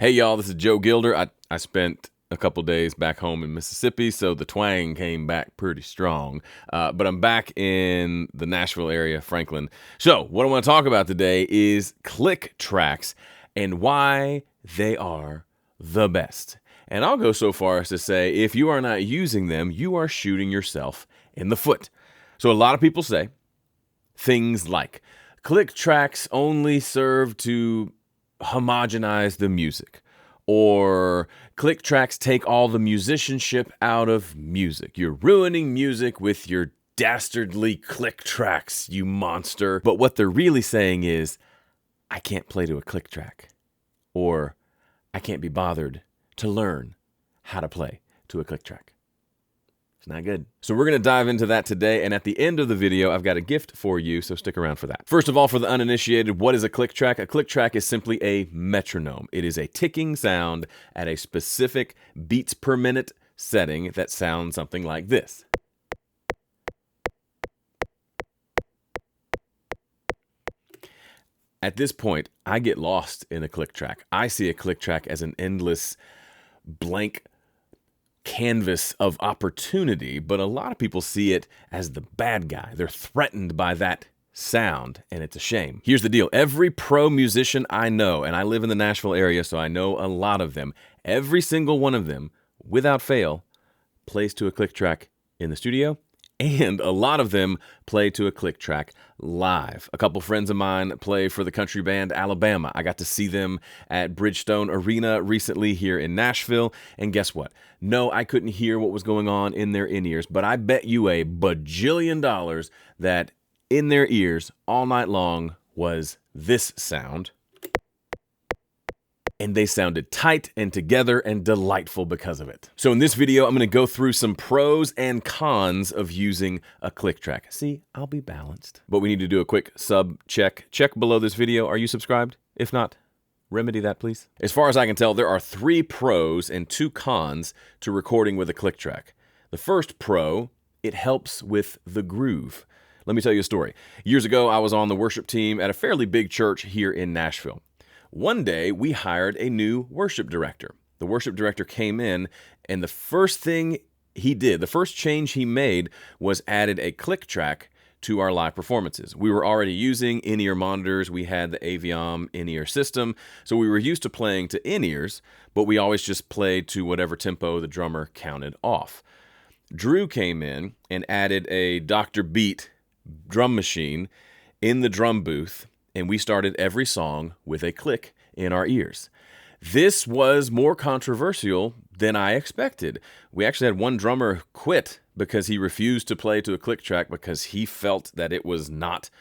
Hey y'all, this is Joe Gilder. I spent a couple days back home in Mississippi, so the twang came back pretty strong. But I'm back in the Nashville area, Franklin. So what I want to talk about today is click tracks and why they are the best. And I'll go so far as to say, if you are not using them, you are shooting yourself in the foot. So a lot of people say things like, click tracks only serve to homogenize the music, or click tracks take all the musicianship out of music. You're ruining music with your dastardly click tracks, you monster. But what they're really saying is, I can't play to a click track, or I can't be bothered to learn how to play to a click track. It's not good. So we're going to dive into that today, and at the end of the video, I've got a gift for you, so stick around for that. First of all, for the uninitiated, what is a click track? A click track is simply a metronome. It is a ticking sound at a specific beats per minute setting that sounds something like this. At this point, I get lost in a click track. I see a click track as an endless blank canvas of opportunity, but a lot of people see it as the bad guy. They're threatened by that sound, and it's a shame. Here's the deal. Every pro musician I know, and I live in the Nashville area, so I know a lot of them, every single one of them, without fail, plays to a click track in the studio, and a lot of them play to a click track live. A couple friends of mine play for the country band Alabama. I got to see them at Bridgestone Arena recently here in Nashville, and guess what? No, I couldn't hear what was going on in their in-ears, but I bet you a bajillion dollars that in their ears all night long was this sound. And they sounded tight and together and delightful because of it. So in this video, I'm going to go through some pros and cons of using a click track. See, I'll be balanced. But we need to do a quick sub check. Check below this video. Are you subscribed? If not, remedy that, please. As far as I can tell, there are 3 pros and 2 cons to recording with a click track. The first pro, it helps with the groove. Let me tell you a story. Years ago, I was on the worship team at a fairly big church here in Nashville. One day, we hired a new worship director. The worship director came in, and the first thing he did, the first change he made, was added a click track to our live performances. We were already using in-ear monitors. We had the Aviom in-ear system, so we were used to playing to in-ears, but we always just played to whatever tempo the drummer counted off. Drew came in and added a Dr. Beat drum machine in the drum booth, and we started every song with a click in our ears. This was more controversial than I expected. We actually had one drummer quit because he refused to play to a click track because he felt that it was not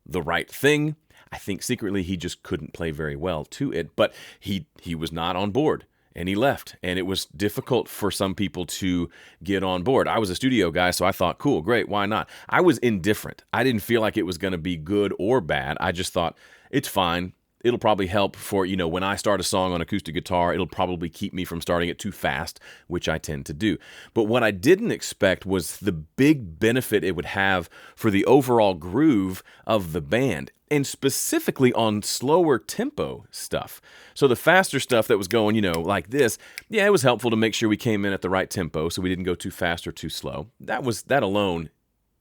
the right thing. I think secretly he just couldn't play very well to it, but he was not on board. And he left, and it was difficult for some people to get on board. I was a studio guy, so I thought, cool, great, why not? I was indifferent. I didn't feel like it was going to be good or bad. I just thought, it's fine. It'll probably help for, when I start a song on acoustic guitar, it'll probably keep me from starting it too fast, which I tend to do. But what I didn't expect was the big benefit it would have for the overall groove of the band, and specifically on slower tempo stuff. So the faster stuff that was going, like this, yeah, it was helpful to make sure we came in at the right tempo so we didn't go too fast or too slow. That alone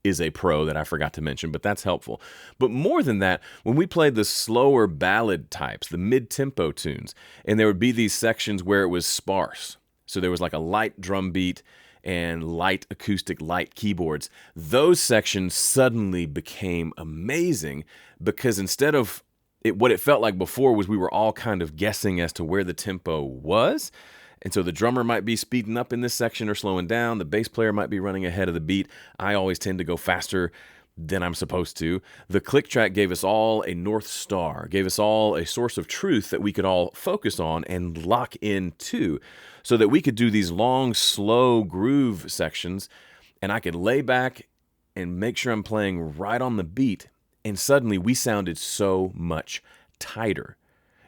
is a pro that I forgot to mention, but that's helpful. But more than that, when we played the slower ballad types, the mid-tempo tunes, and there would be these sections where it was sparse. So there was like a light drum beat and light acoustic, light keyboards. Those sections suddenly became amazing because instead of what it felt like before was we were all kind of guessing as to where the tempo was. And so the drummer might be speeding up in this section or slowing down. The bass player might be running ahead of the beat. I always tend to go faster than I'm supposed to. The click track gave us all a North Star, gave us all a source of truth that we could all focus on and lock into so that we could do these long, slow groove sections, and I could lay back and make sure I'm playing right on the beat, and suddenly we sounded so much tighter.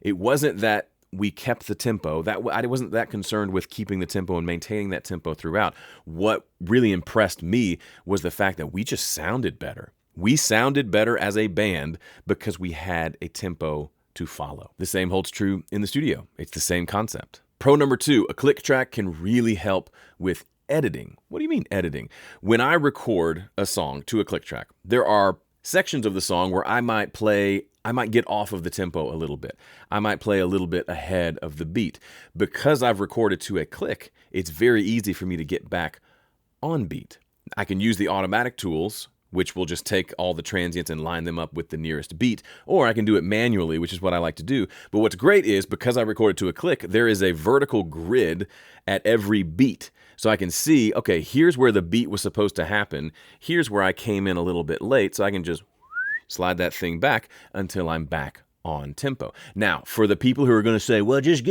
It wasn't that we kept the tempo. I wasn't that concerned with keeping the tempo and maintaining that tempo throughout. What really impressed me was the fact that we just sounded better. We sounded better as a band because we had a tempo to follow. The same holds true in the studio. It's the same concept. Pro number 2, a click track can really help with editing. What do you mean editing? When I record a song to a click track, there are sections of the song where I might get off of the tempo a little bit. I might play a little bit ahead of the beat. Because I've recorded to a click, it's very easy for me to get back on beat. I can use the automatic tools, which will just take all the transients and line them up with the nearest beat, or I can do it manually, which is what I like to do. But what's great is, because I recorded to a click, there is a vertical grid at every beat. So I can see, okay, here's where the beat was supposed to happen. Here's where I came in a little bit late, so I can just slide that thing back until I'm back on tempo. Now, for the people who are going to say, well, just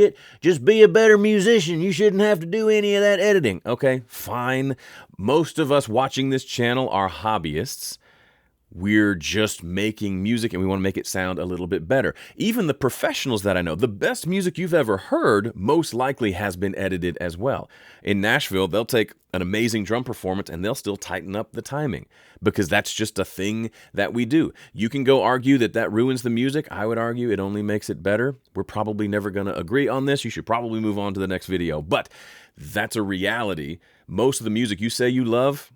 be a better musician. You shouldn't have to do any of that editing. Okay, fine. Most of us watching this channel are hobbyists. We're just making music and we want to make it sound a little bit better. Even the professionals that I know, the best music you've ever heard most likely has been edited as well. In Nashville, they'll take an amazing drum performance and they'll still tighten up the timing because that's just a thing that we do. You can go argue that ruins the music. I would argue it only makes it better. We're probably never going to agree on this. You should probably move on to the next video, but that's a reality. Most of the music you say you love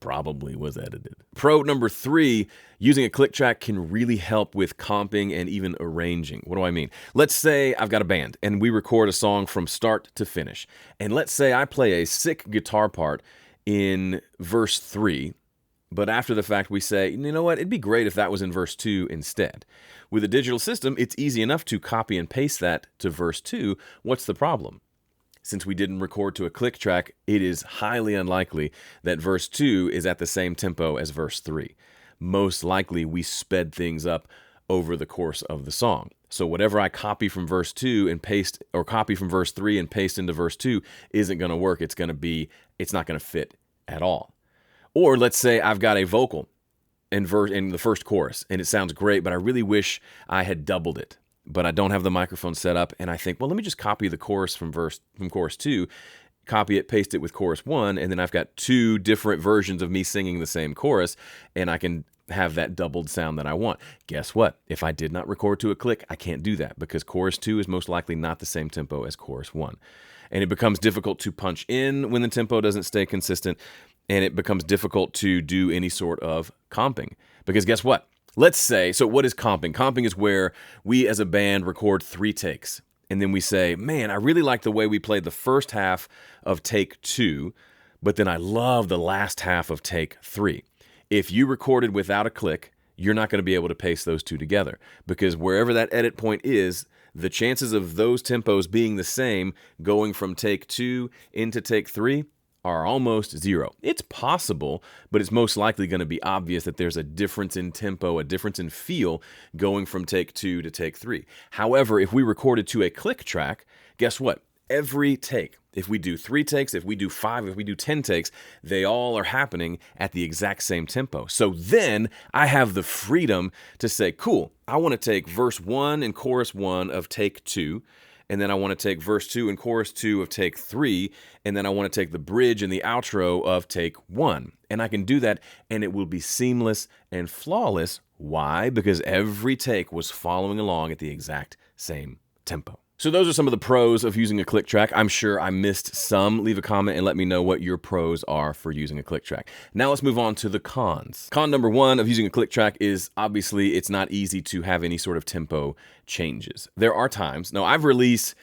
probably was edited. Pro number 3, using a click track can really help with comping and even arranging. What do I mean? Let's say I've got a band and we record a song from start to finish. And let's say I play a sick guitar part in verse 3, but after the fact we say, you know what, it'd be great if that was in verse 2 instead. With a digital system, it's easy enough to copy and paste that to verse 2. What's the problem? Since we didn't record to a click track, it is highly unlikely that verse 2 is at the same tempo as verse 3. Most likely, we sped things up over the course of the song. So whatever I copy from verse 2 and paste, or copy from verse 3 and paste into verse 2 isn't going to work. It's not going to fit at all. Or let's say I've got a vocal in the first chorus and it sounds great, but I really wish I had doubled it. But I don't have the microphone set up, and I think, well, let me just copy the chorus from chorus 2, copy it, paste it with chorus 1, and then I've got 2 different versions of me singing the same chorus, and I can have that doubled sound that I want. Guess what? If I did not record to a click, I can't do that because chorus 2 is most likely not the same tempo as chorus 1. And it becomes difficult to punch in when the tempo doesn't stay consistent, and it becomes difficult to do any sort of comping. Because guess what? Let's say, so what is comping? Comping is where we as a band record 3 takes. And then we say, man, I really like the way we played the first half of take 2, but then I love the last half of take 3. If you recorded without a click, you're not going to be able to paste those 2 together because wherever that edit point is, the chances of those tempos being the same going from take 2 into take 3 are almost 0. It's possible, but it's most likely going to be obvious that there's a difference in tempo, a difference in feel going from take 2 to take 3. However, if we recorded to a click track, guess what? Every take, if we do 3 takes, if we do 5, if we do 10 takes, they all are happening at the exact same tempo. So then I have the freedom to say, cool, I want to take verse 1 and chorus 1 of take 2, and then I want to take verse 2 and chorus 2 of take 3, and then I want to take the bridge and the outro of take 1. And I can do that, and it will be seamless and flawless. Why? Because every take was following along at the exact same tempo. So those are some of the pros of using a click track. I'm sure I missed some. Leave a comment and let me know what your pros are for using a click track. Now let's move on to the cons. Con number 1 of using a click track is obviously it's not easy to have any sort of tempo changes. There are times, now I've released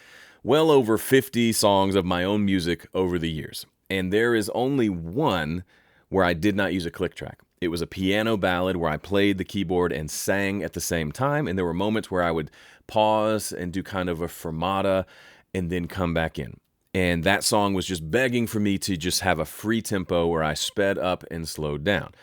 well over 50 songs of my own music over the years, and there is only one where I did not use a click track. It was a piano ballad where I played the keyboard and sang at the same time, and there were moments where I would pause and do kind of a fermata and then come back in. And that song was just begging for me to just have a free tempo where I sped up and slowed down.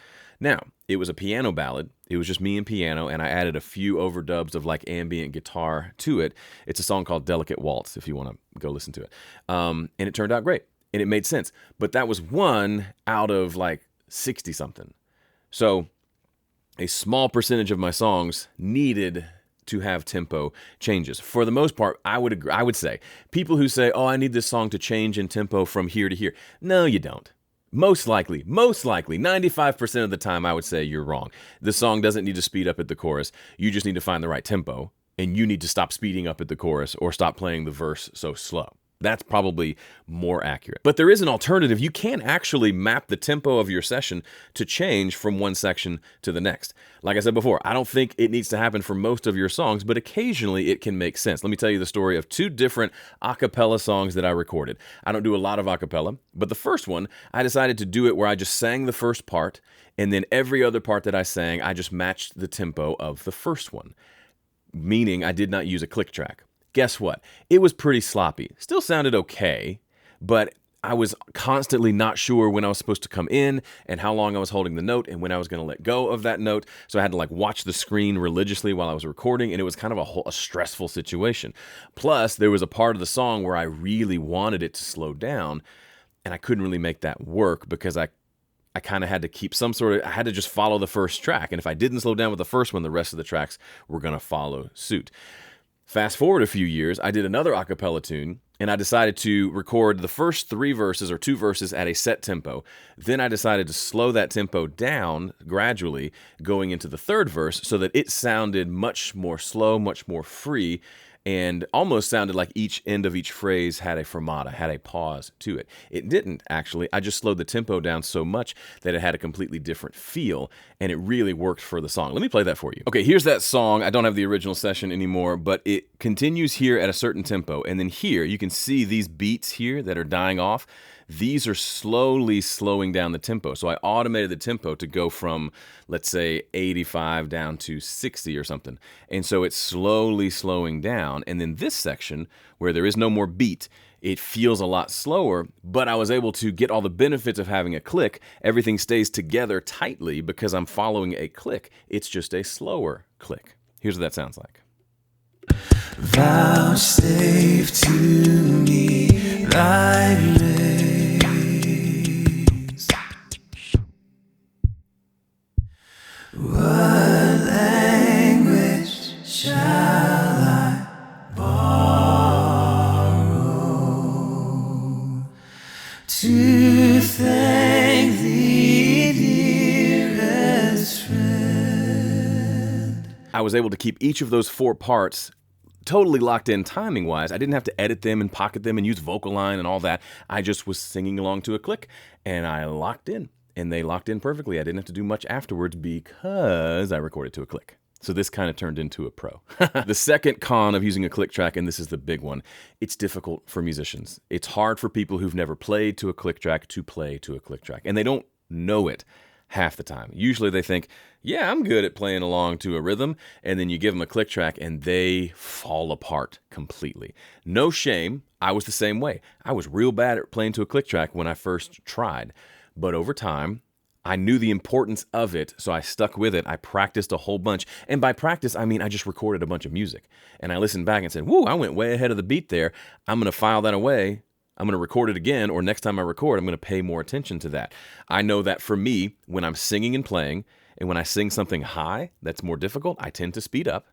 Now, it was a piano ballad. It was just me and piano, and I added a few overdubs of like ambient guitar to it. It's a song called Delicate Waltz, if you want to go listen to it. And it turned out great, and it made sense. But that was one out of like 60-something. So a small percentage of my songs needed to have tempo changes. For the most part, I would agree. I would say people who say, oh, I need this song to change in tempo from here to here. No, you don't. Most likely, 95% of the time, I would say you're wrong. The song doesn't need to speed up at the chorus. You just need to find the right tempo and you need to stop speeding up at the chorus or stop playing the verse so slow. That's probably more accurate. But there is an alternative. You can actually map the tempo of your session to change from one section to the next. Like I said before, I don't think it needs to happen for most of your songs, but occasionally it can make sense. Let me tell you the story of 2 different a cappella songs that I recorded. I don't do a lot of a cappella, but the first one, I decided to do it where I just sang the first part, and then every other part that I sang, I just matched the tempo of the first one, meaning I did not use a click track. Guess what? It was pretty sloppy. Still sounded okay, but I was constantly not sure when I was supposed to come in and how long I was holding the note and when I was going to let go of that note. So I had to watch the screen religiously while I was recording, and it was kind of a stressful situation. Plus, there was a part of the song where I really wanted it to slow down, and I couldn't really make that work because I kind of had to keep I had to just follow the first track. And if I didn't slow down with the first one, the rest of the tracks were going to follow suit. Fast forward a few years, I did another a cappella tune, and I decided to record the first 3 verses or 2 verses at a set tempo. Then I decided to slow that tempo down gradually going into the 3rd verse so that it sounded much more slow, much more free, and almost sounded like each end of each phrase had a fermata, had a pause to it. It didn't, actually. I just slowed the tempo down so much that it had a completely different feel, and it really worked for the song. Let me play that for you. Okay, here's that song. I don't have the original session anymore, but it continues here at a certain tempo, and then here, you can see these beats here that are dying off. These are slowly slowing down the tempo. So I automated the tempo to go from, let's say, 85 down to 60 or something. And so it's slowly slowing down. And then this section, where there is no more beat, it feels a lot slower, but I was able to get all the benefits of having a click. Everything stays together tightly because I'm following a click. It's just a slower click. Here's what that sounds like. Vouchsafe to me thy grace. What language shall I borrow to thank thee, dearest friend? I was able to keep each of those 4 parts totally locked in timing-wise. I didn't have to edit them and pocket them and use vocal line and all that. I just was singing along to a click, and I locked in. And they locked in perfectly. I didn't have to do much afterwards because I recorded to a click. So this kind of turned into a pro. The second con of using a click track, and this is the big one, it's difficult for musicians. It's hard for people who've never played to a click track to play to a click track. And they don't know it half the time. Usually they think, yeah, I'm good at playing along to a rhythm, and then you give them a click track and they fall apart completely. No shame, I was the same way. I was real bad at playing to a click track when I first tried, but over time, I knew the importance of it, so I stuck with it. I practiced a whole bunch, and by practice, I mean I just recorded a bunch of music, and I listened back and said, whoa, I went way ahead of the beat there. I'm going to file that away. I'm going to record it again, or next time I record, I'm going to pay more attention to that. I know that for me, when I'm singing and playing, and when I sing something high that's more difficult, I tend to speed up.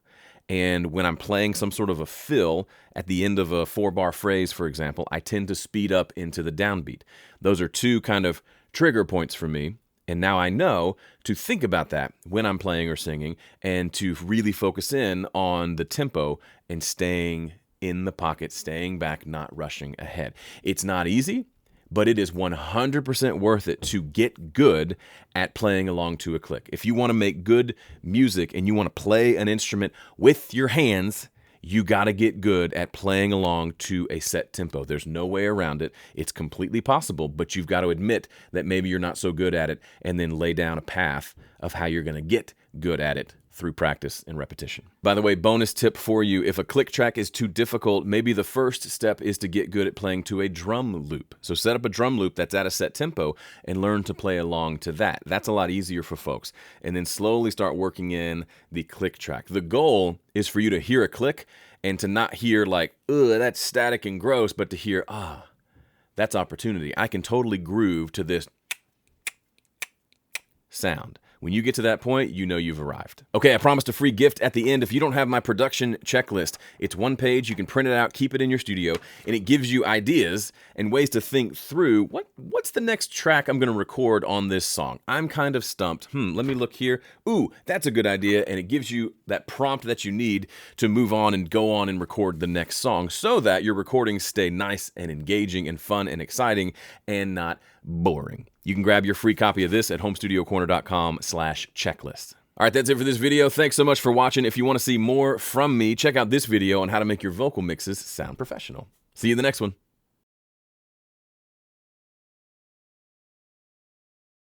And when I'm playing some sort of a fill at the end of a 4-bar phrase, for example, I tend to speed up into the downbeat. Those are 2 kind of trigger points for me. And now I know to think about that when I'm playing or singing and to really focus in on the tempo and staying in the pocket, staying back, not rushing ahead. It's not easy, but it is 100% worth it to get good at playing along to a click. If you want to make good music and you want to play an instrument with your hands, you got to get good at playing along to a set tempo. There's no way around it. It's completely possible, but you've got to admit that maybe you're not so good at it and then lay down a path of how you're going to get good at it through practice and repetition. By the way, bonus tip for you, if a click track is too difficult, maybe the first step is to get good at playing to a drum loop. So set up a drum loop that's at a set tempo and learn to play along to that. That's a lot easier for folks. And then slowly start working in the click track. The goal is for you to hear a click and to not hear like, ugh, that's static and gross, but to hear, that's opportunity. I can totally groove to this sound. When you get to that point, you know you've arrived. Okay, I promised a free gift at the end. If you don't have my production checklist, it's one page. You can print it out, keep it in your studio, and it gives you ideas and ways to think through what's the next track I'm going to record on this song. I'm kind of stumped. Let me look here. Ooh, that's a good idea. And it gives you that prompt that you need to move on and go on and record the next song so that your recordings stay nice and engaging and fun and exciting and not boring. You can grab your free copy of this at homestudiocorner.com/checklist. All right, that's it for this video. Thanks so much for watching. If you want to see more from me, check out this video on how to make your vocal mixes sound professional. See you in the next one.